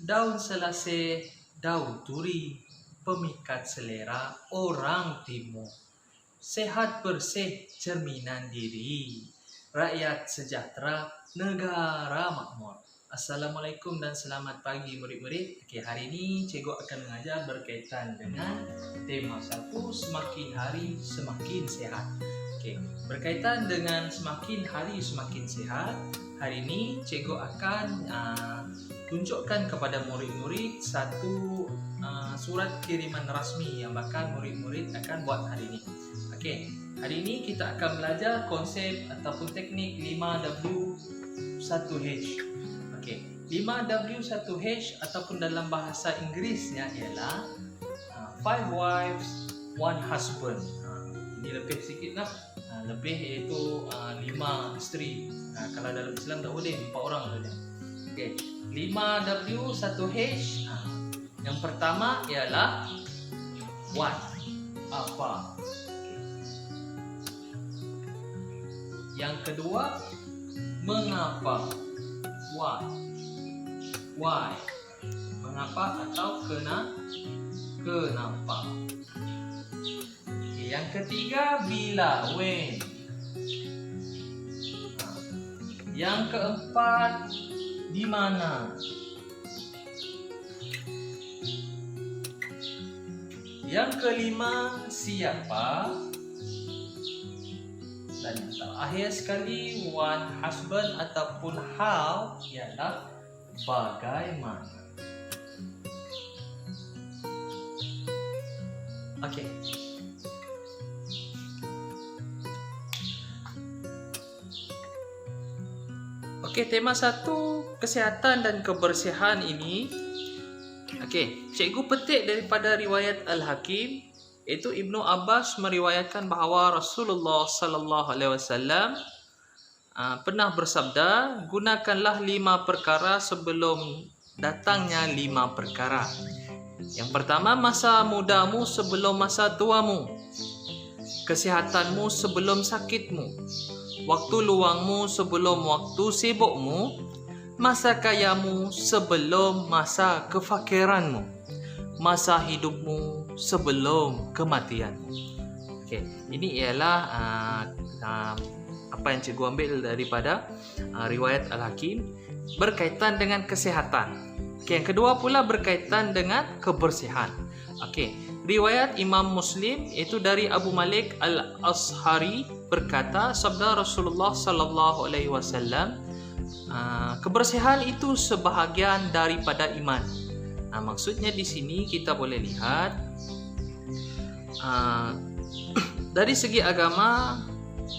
Daun selasih, daun turi, pemikat selera orang timur. Sehat bersih cerminan diri. Rakyat sejahtera, negara makmur. Assalamualaikum dan selamat pagi murid-murid. Okey, hari ini cikgu akan mengajar berkaitan dengan tema 1, semakin hari semakin sehat. Okey, berkaitan dengan semakin hari semakin sehat, hari ini cikgu akan tunjukkan kepada murid-murid satu surat kiriman rasmi yang bakal murid-murid akan buat hari ini. Okey, hari ini kita akan belajar konsep ataupun teknik 5W1H. Okey, 5W1H ataupun dalam bahasa Inggerisnya ialah 5 wives, 1 husband. Ini lebih sikit lah. Lebih iaitu 5 isteri. Kalau dalam Islam tak boleh 4 orang saja. Okey, 5W1H. Yang pertama ialah what, apa. Yang kedua, mengapa, why. Mengapa atau kenapa. Yang ketiga, bila, when. Yang keempat, di mana. Yang kelima, siapa. Dan yang terakhir sekali, one husband ataupun how ialah bagaimana. Okey. Okey, tema 1, kesihatan dan kebersihan ini. Okey, cikgu petik daripada riwayat Al-Hakim, iaitu Ibnu Abbas meriwayatkan bahawa Rasulullah sallallahu alaihi wasallam pernah bersabda, gunakanlah 5 perkara sebelum datangnya 5 perkara. Yang pertama, masa mudamu sebelum masa tuamu, kesihatanmu sebelum sakitmu, waktu luangmu sebelum waktu sibukmu, masa kayamu sebelum masa kefakiranmu, masa hidupmu sebelum kematianmu. Okey, ini ialah apa yang cikgu ambil daripada riwayat Al-Hakim berkaitan dengan kesihatan. Okey, yang kedua pula berkaitan dengan kebersihan. Okey, riwayat Imam Muslim iaitu dari Abu Malik Al-Ashari berkata, sabda Rasulullah sallallahu alaihi wasallam, kebersihan itu sebahagian daripada iman. Maksudnya di sini kita boleh lihat dari segi agama,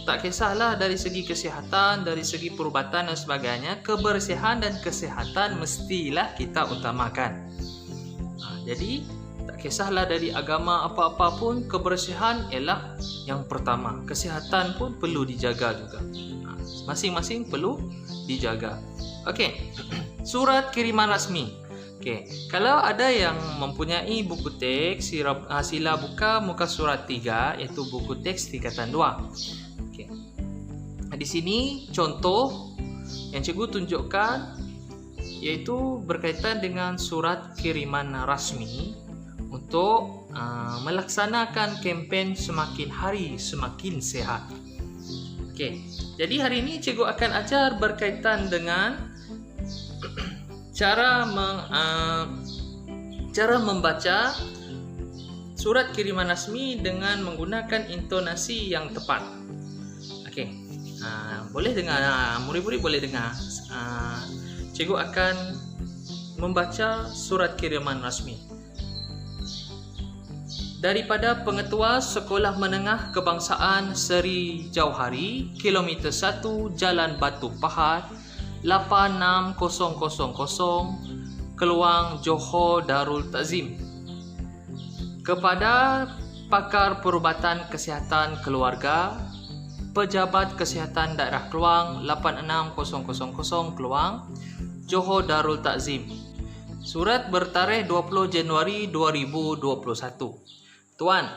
tak kisahlah dari segi kesihatan, dari segi perubatan dan sebagainya, kebersihan dan kesihatan mestilah kita utamakan. Jadi tak kisahlah dari agama apa-apa pun, kebersihan ialah yang pertama. Kesihatan pun perlu dijaga juga. Masing-masing perlu dijaga. Okey, surat kiriman rasmi. Okey, kalau ada yang mempunyai buku teks, sila buka muka surat 3, iaitu buku teks tingkatan 2. Okey, di sini contoh yang cikgu tunjukkan iaitu berkaitan dengan surat kiriman rasmi untuk melaksanakan kempen semakin hari semakin sehat. Okey, jadi hari ini cikgu akan ajar berkaitan dengan cara membaca surat kiriman rasmi dengan menggunakan intonasi yang tepat. Okey, boleh dengar, murid-murid boleh dengar. Cikgu akan membaca surat kiriman rasmi daripada Pengetua Sekolah Menengah Kebangsaan Seri Jauhari, Kilometer 1, Jalan Batu Pahat, 86000, Keluang, Johor Darul Takzim. Kepada Pakar Perubatan Kesihatan Keluarga, Pejabat Kesihatan Daerah Keluang, 86000 Keluang, Johor Darul Takzim. Surat bertarikh 20 Januari 2021. Tuan,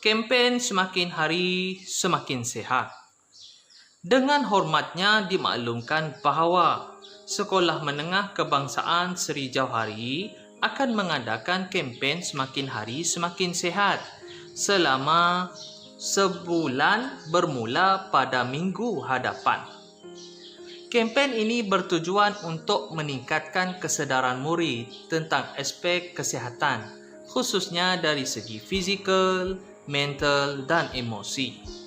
kempen semakin hari semakin sehat. Dengan hormatnya dimaklumkan bahawa Sekolah Menengah Kebangsaan Seri Jauhari akan mengadakan kempen Semakin Hari Semakin Sihat selama sebulan bermula pada minggu hadapan. Kempen ini bertujuan untuk meningkatkan kesedaran murid tentang aspek kesihatan, khususnya dari segi fizikal, mental dan emosi.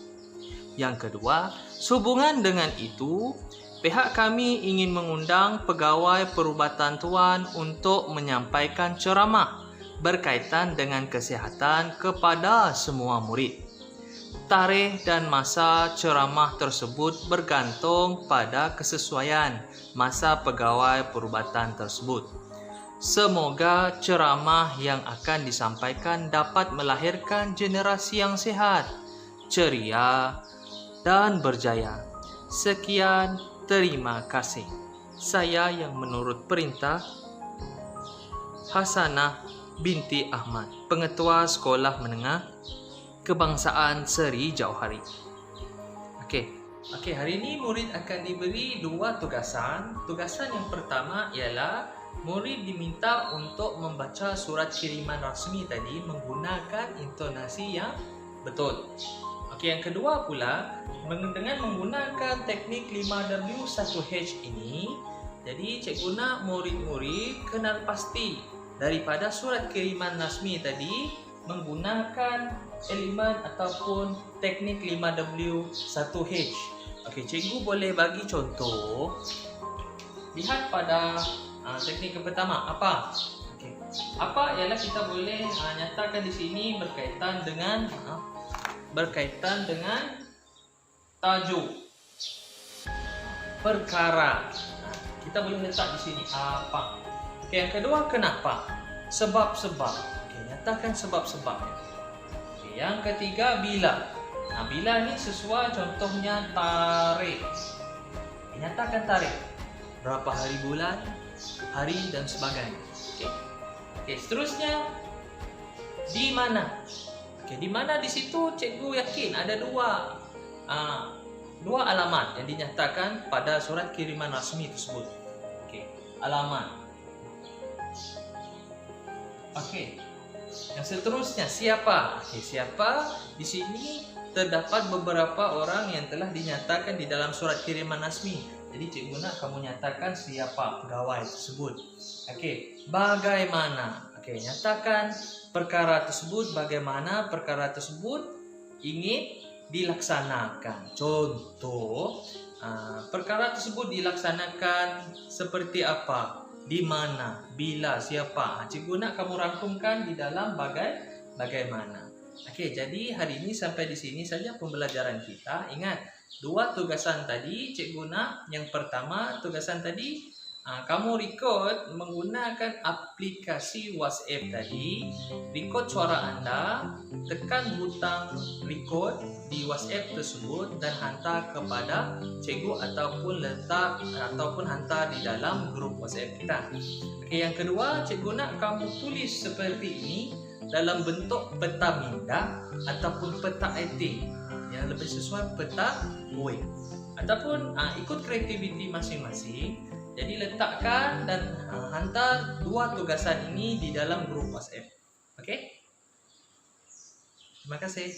Yang kedua, sehubungan dengan itu, pihak kami ingin mengundang pegawai perubatan tuan untuk menyampaikan ceramah berkaitan dengan kesihatan kepada semua murid. Tarikh dan masa ceramah tersebut bergantung pada kesesuaian masa pegawai perubatan tersebut. Semoga ceramah yang akan disampaikan dapat melahirkan generasi yang sihat, ceria dan berjaya. Sekian, terima kasih. Saya yang menurut perintah Hasanah binti Ahmad, Pengetua Sekolah Menengah Kebangsaan Seri Jauhari. Okey, hari ini murid akan diberi dua tugasan. Tugasan yang pertama ialah murid diminta untuk membaca surat kiriman rasmi tadi menggunakan intonasi yang betul. Okey, yang kedua pula dengan menggunakan teknik 5W1H ini, jadi cikgu nak murid-murid kenal pasti daripada surat kiriman rasmi tadi menggunakan elemen ataupun teknik 5W1H. Okey, cikgu boleh bagi contoh. Lihat pada teknik yang pertama, apa? Okey. Apa ialah kita boleh nyatakan di sini berkaitan dengan tajuk perkara. Kita boleh letak di sini apa. Okey, yang kedua kenapa? Sebab-sebab. Nyatakan sebab-sebabnya. Okay, yang ketiga bila. Bila ni sesuai, contohnya tarikh. Nyatakan tarikh. Berapa hari bulan, hari dan sebagainya. Okey, seterusnya di mana? Okey, di mana di situ cikgu yakin ada dua alamat yang dinyatakan pada surat kiriman rasmi tersebut. Okey, alamat. Okey. Yang seterusnya siapa? Okey, siapa? Di sini terdapat beberapa orang yang telah dinyatakan di dalam surat kiriman rasmi. Jadi cikgu nak kamu nyatakan siapa pegawai tersebut. Okey, bagaimana? Okey, nyatakan perkara tersebut, bagaimana perkara tersebut ingin dilaksanakan. Contoh, perkara tersebut dilaksanakan seperti apa? Di mana, bila, siapa. Cikgu nak kamu rangkumkan di dalam bagaimana. Okey, jadi hari ini sampai di sini saja pembelajaran kita. Ingat, dua tugasan tadi cikgu nak. Yang pertama, tugasan tadi kamu record menggunakan aplikasi WhatsApp tadi. Record suara anda, tekan butang record di WhatsApp tersebut dan hantar kepada cikgu ataupun hantar di dalam grup WhatsApp kita. Okey, yang kedua, cikgu nak kamu tulis seperti ini dalam bentuk peta minda ataupun peta etik yang lebih sesuai peta web ataupun ikut kreativiti masing-masing. Jadi letakkan dan hantar dua tugasan ini di dalam grup WhatsApp. Okey? Terima kasih.